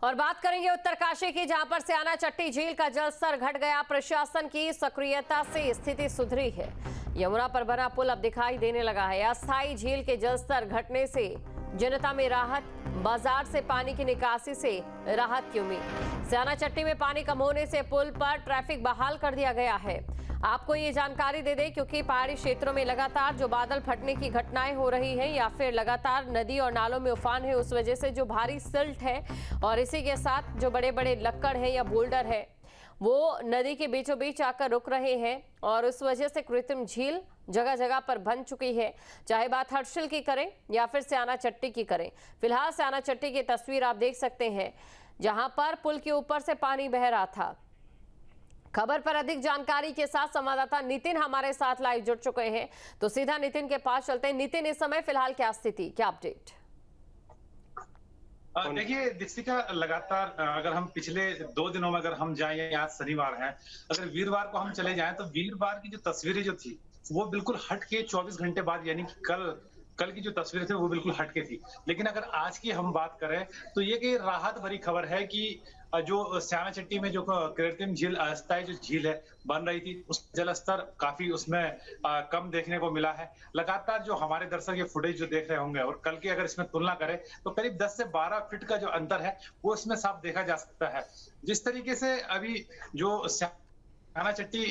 और बात करेंगे उत्तरकाशी की, जहां पर स्याना चट्टी झील का जलस्तर घट गया। प्रशासन की सक्रियता से स्थिति सुधरी है। यमुना पर बना पुल अब दिखाई देने लगा है। अस्थायी झील के जलस्तर घटने से जनता में राहत, बाजार से पानी की निकासी से राहत की उम्मीद। स्याना चट्टी में पानी कम होने से पुल पर ट्रैफिक बहाल कर दिया गया है। आपको ये जानकारी दे दें क्योंकि पहाड़ी क्षेत्रों में लगातार जो बादल फटने की घटनाएं हो रही हैं या फिर लगातार नदी और नालों में उफान है, उस वजह से जो भारी सिल्ट है और इसी के साथ जो बड़े बड़े लक्कड़ है या बोल्डर है वो नदी के बीचों बीच आकर रुक रहे हैं और उस वजह से कृत्रिम झील जगह जगह पर बन चुकी है। चाहे बात हर्षिल की करें या फिर स्याना चट्टी की करें। फिलहाल स्याना चट्टी की तस्वीर आप देख सकते हैं जहां पर पुल के ऊपर से पानी बह रहा था। खबर पर अधिक जानकारी के साथ संवाददाता नितिन हमारे साथ लाइव जुड़ चुके हैं, तो सीधा नितिन के पास चलते हैं। नितिन, इस समय फिलहाल क्या स्थिति, क्या अपडेट? देखिए दीक्षिका, लगातार अगर हम पिछले 2 दिनों में अगर हम जाएं, आज शनिवार है, अगर वीरवार को हम चले जाएं तो वीरवार की जो तस्वीरें जो थी वो बिल्कुल हट के 24 घंटे बाद यानी कि कल की जो तस्वीरें थी वो बिल्कुल हटके थी। लेकिन अगर आज की हम बात करें तो ये कि राहत भरी खबर है कि जो स्याना चट्टी में जो कृत्रिम झील, अस्थायी जो झील है बन रही थी, उस जल स्तर काफी उसमें कम देखने को मिला है। लगातार जो हमारे दर्शक ये फुटेज जो देख रहे होंगे और कल की अगर इसमें तुलना करें तो करीब 10 से 12 फीट का जो अंतर है वो इसमें साफ देखा जा सकता है। जिस तरीके से अभी जो स्याना चट्टी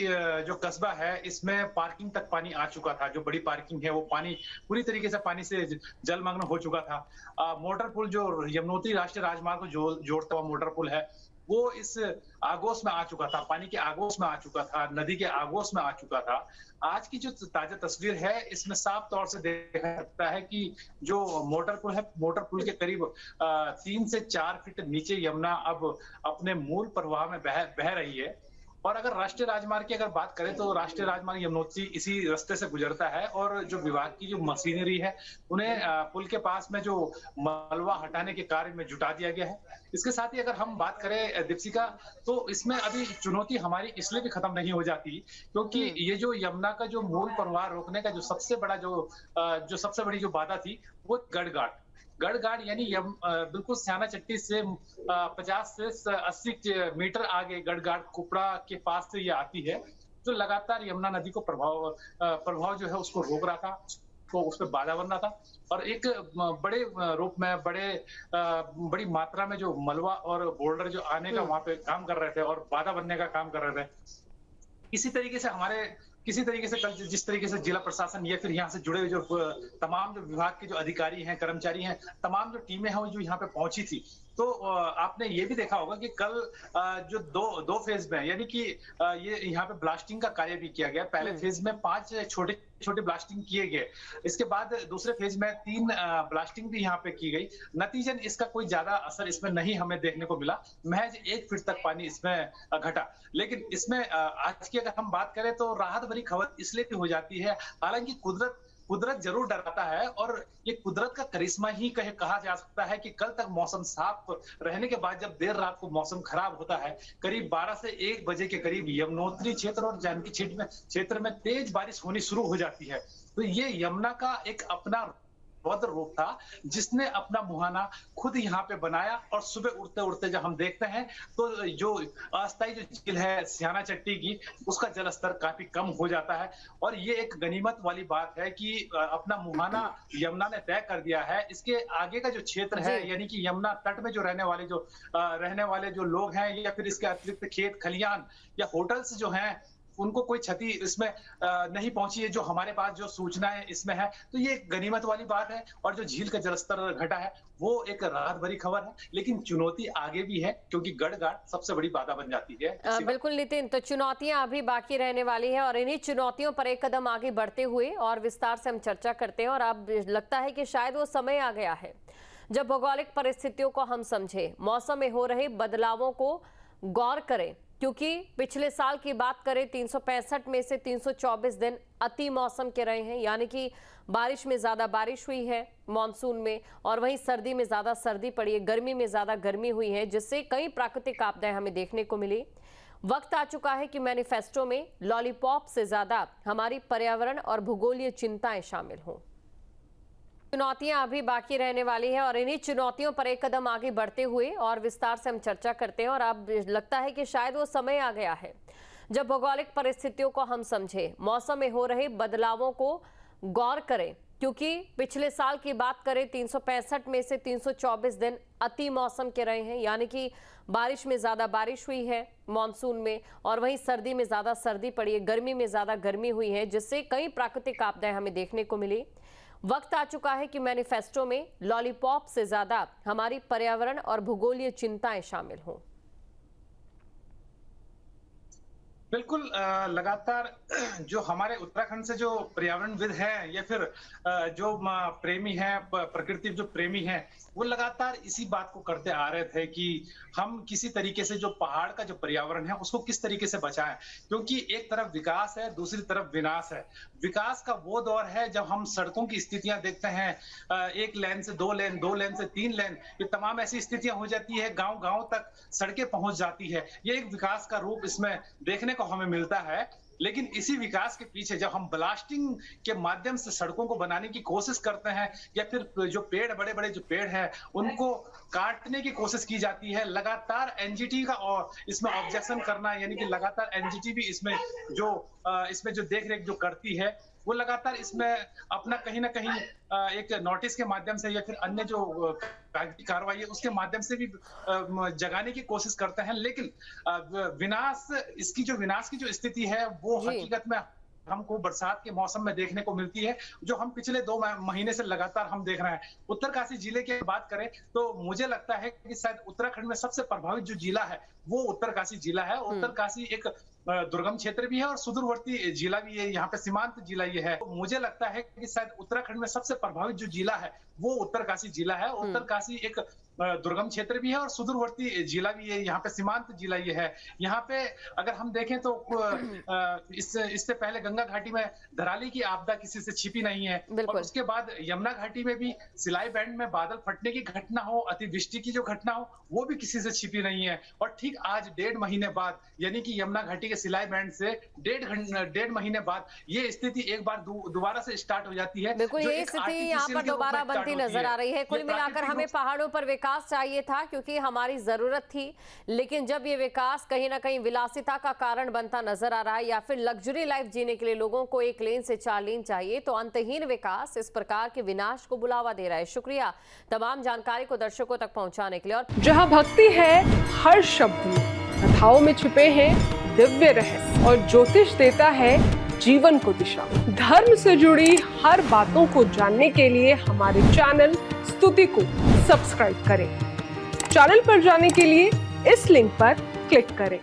जो कस्बा है इसमें पार्किंग तक पानी आ चुका था, जो बड़ी पार्किंग है वो पानी पूरी तरीके से पानी से जलमग्न हो चुका था। मोटर पुल जो यमुनोत्री राष्ट्रीय राजमार्ग को जोड़ता हुआ मोटर पुल है वो इस आगोश में आ चुका था, पानी के आगोश में आ चुका था, नदी के आगोश में आ चुका था। आज की जो ताजा तस्वीर है इसमें साफ तौर से देखा जा सकता है कि जो मोटर पुल है, मोटर पुल के करीब 3 से 4 फीट नीचे यमुना अब अपने मूल प्रवाह में बह रही है। और अगर राष्ट्रीय राजमार्ग की अगर बात करें तो राष्ट्रीय राजमार्ग यमुनोत्री इसी रास्ते से गुजरता है और जो विभाग की जो मशीनरी है उन्हें पुल के पास में जो मलबा हटाने के कार्य में जुटा दिया गया है। इसके साथ ही अगर हम बात करें दीक्षिका, तो इसमें अभी चुनौती हमारी इसलिए भी खत्म नहीं हो जाती क्योंकि ये जो यमुना का जो मूल प्रवाह रोकने का जो सबसे बड़ा जो सबसे बड़ी जो बाधा थी वो गढ़घाट यानी बिल्कुल स्याना चट्टी से 50 से 80 मीटर आगे गढ़घाट कुपड़ा के पास से ये आती है, जो लगातार यमुना नदी को प्रभाव जो है उसको रोक रहा था, उसको उस पर बाधा बन रहा था। और एक बड़े रूप में बड़ी मात्रा में जो मलबा और बोल्डर जो आने का वहां पे काम कर रहे थे और बाधा बनने का काम कर रहे थे। किसी तरीके से कल जिस तरीके से जिला प्रशासन या फिर यहाँ से जुड़े हुए जो तमाम जो विभाग के जो अधिकारी हैं, कर्मचारी हैं, तमाम जो टीमें हैं जो यहाँ पे पहुंची थी, तो आपने ये भी देखा होगा कि कल जो दो फेज में यानी कि ये यहाँ पे ब्लास्टिंग का कार्य भी किया गया। पहले फेज में 5 छोटे ब्लास्टिंग किए गए, इसके बाद दूसरे फेज में 3 ब्लास्टिंग भी यहाँ पे की गई। नतीजन इसका कोई ज्यादा असर इसमें नहीं हमें देखने को मिला, महज 1 फीट तक पानी इसमें घटा। लेकिन इसमें आज की अगर हम बात करें तो राहत भरी खबर इसलिए भी हो जाती है, हालांकि कुदरत जरूर डराता है और ये कुदरत का करिश्मा ही कहा जा सकता है कि कल तक मौसम साफ रहने के बाद जब देर रात को मौसम खराब होता है, करीब 12 से 1 बजे के करीब यमुनोत्री क्षेत्र और जानकी क्षेत्र में तेज बारिश होनी शुरू हो जाती है। तो ये यमुना का एक अपना रौद्र रूप था जिसने अपना मुहाना खुद यहाँ पे बनाया। और सुबह उठते उठते जब हम देखते हैं तो जो अस्थायी जो झील है स्याना चट्टी की, उसका जल स्तर काफी कम हो जाता है। और ये एक गनीमत वाली बात है कि अपना मुहाना यमुना ने तय कर दिया है। इसके आगे का जो क्षेत्र है यानी कि यमुना तट में जो रहने वाले जो लोग हैं या फिर इसके अतिरिक्त खेत खलियान या होटल्स जो हैं, उनको कोई क्षति इसमें नहीं पहुंची है, जो हमारे पास जो सूचनाएं इसमें है। तो ये एक गनीमत वाली बात है। और जो झील का जलस्तर घटा है वो एक राहत भरी खबर है, लेकिन चुनौती आगे भी है क्योंकि गढ़घाट सबसे बड़ी बाधा बन जाती है। बिल्कुल नितिन, तो चुनौतियां अभी बाकी रहने वाली है और इन्हीं चुनौतियों पर एक कदम आगे बढ़ते हुए और विस्तार से हम चर्चा करते हैं। और अब लगता है कि शायद वो समय आ गया है जब भौगोलिक परिस्थितियों को हम समझे, मौसम में हो रहे बदलावों को गौर करें, क्योंकि पिछले साल की बात करें 365 में से 324 दिन अति मौसम के रहे हैं, यानी कि बारिश में ज्यादा बारिश हुई है मॉनसून में, और वहीं सर्दी में ज्यादा सर्दी पड़ी है, गर्मी में ज्यादा गर्मी हुई है, जिससे कई प्राकृतिक आपदाएं हमें देखने को मिली। वक्त आ चुका है कि मैनिफेस्टो में लॉलीपॉप से ज्यादा हमारी पर्यावरण और भूगोलीय चिंताएं शामिल हों। चुनौतियां अभी बाकी रहने वाली है और इन्हीं चुनौतियों पर एक कदम आगे बढ़ते हुए और विस्तार से हम चर्चा करते हैं। और अब लगता है कि शायद वो समय आ गया है जब भौगोलिक परिस्थितियों को हम समझें, मौसम में हो रहे बदलावों को गौर करें, क्योंकि पिछले साल की बात करें 365 में से 324 दिन अति मौसम के रहे हैं, यानी कि बारिश में ज्यादा बारिश हुई है मानसून में, और वहीं सर्दी में ज्यादा सर्दी पड़ी है, गर्मी में ज्यादा गर्मी हुई है, जिससे कई प्राकृतिक आपदाएं हमें देखने को मिली। वक्त आ चुका है कि मैनिफेस्टो में लॉलीपॉप से ज्यादा हमारी पर्यावरण और भूगोलीय चिंताएं शामिल हों। बिल्कुल लगातार जो हमारे उत्तराखंड से जो पर्यावरणविद है या फिर जो प्रेमी है, प्रकृति जो प्रेमी है, वो लगातार इसी बात को करते आ रहे थे कि हम किसी तरीके से जो पहाड़ का जो पर्यावरण है उसको किस तरीके से बचाएं, क्योंकि एक तरफ विकास है, दूसरी तरफ विनाश है। विकास का वो दौर है जब हम सड़कों की स्थितियां देखते हैं, एक लेन से दो लेन, दो लेन से तीन लेन, ये तमाम ऐसी स्थितियां हो जाती है, गांव गांव तक सड़कें पहुंच जाती है। ये एक विकास का रूप इसमें देखने को हमें मिलता है। लेकिन इसी विकास के पीछे जब हम ब्लास्टिंग के माध्यम से सड़कों को बनाने की कोशिश करते हैं या फिर जो पेड़, बड़े बड़े जो पेड़ हैं उनको काटने की कोशिश की जाती है, लगातार एनजीटी का और इसमें ऑब्जेक्शन करना, यानी कि लगातार एनजीटी भी इसमें जो देख रेख जो करती है वो लगातार इसमें अपना कहीं ना कहीं एक नोटिस के माध्यम से या फिर अन्य जो कार्रवाई है उसके माध्यम से भी जगाने की कोशिश करते हैं। लेकिन विनाश की जो स्थिति है वो हकीकत में हमको बरसात के मौसम में देखने को मिलती है, जो हम पिछले 2 महीने से लगातार हम देख रहे हैं। उत्तरकाशी जिले की बात करें तो मुझे लगता है कि शायद उत्तराखंड में सबसे प्रभावित जो जिला है वो उत्तरकाशी जिला है। उत्तरकाशी एक दुर्गम क्षेत्र भी है और सुदूरवर्ती जिला भी है, यहाँ पे सीमांत जिला ये है। तो मुझे लगता है कि शायद उत्तराखंड में सबसे प्रभावित जो जिला है वो उत्तरकाशी जिला है। उत्तरकाशी एक दुर्गम क्षेत्र भी है और सुदूरवर्ती जिला भी है, यहाँ पे सीमांत जिला ये है। यहाँ पे अगर हम देखें तो इससे पहले गंगा घाटी में धराली की आपदा किसी से छिपी नहीं है, और उसके बाद यमुना घाटी में भी सिलाई बैंड में बादल फटने की घटना हो, अतिवृष्टि की जो घटना हो, वो भी किसी से छिपी नहीं है। और ठीक आज 1.5 महीने बाद, यानी कि यमुना घाटी के सिलाई बैंड से 1.5 महीने बाद ये स्थिति एक बार दोबारा से स्टार्ट हो जाती है। बिल्कुल, ये स्थिति यहाँ पर दोबारा बनती नजर आ रही है। कुल मिलाकर हमें पहाड़ों पर विकास चाहिए था क्योंकि हमारी जरूरत थी, लेकिन जब ये विकास कहीं ना कहीं विलासिता का कारण बनता नजर आ रहा है या फिर लग्जरी लाइफ जीने के लिए लोगों को 1 लेन से 4 लेन चाहिए, तो अंतहीन विकास इस प्रकार के विनाश को बुलावा दे रहा है। शुक्रिया तमाम जानकारी को दर्शकों तक पहुंचाने के लिए। और जहां भक्ति है हर शब्द में, कथाओं में छुपे हैं दिव्य रहस्य और ज्योतिष देता है जीवन को दिशा। धर्म से जुड़ी हर बातों को जानने के लिए हमारे चैनल स्तुति को सब्सक्राइब करें। चैनल पर जाने के लिए इस लिंक पर क्लिक करें।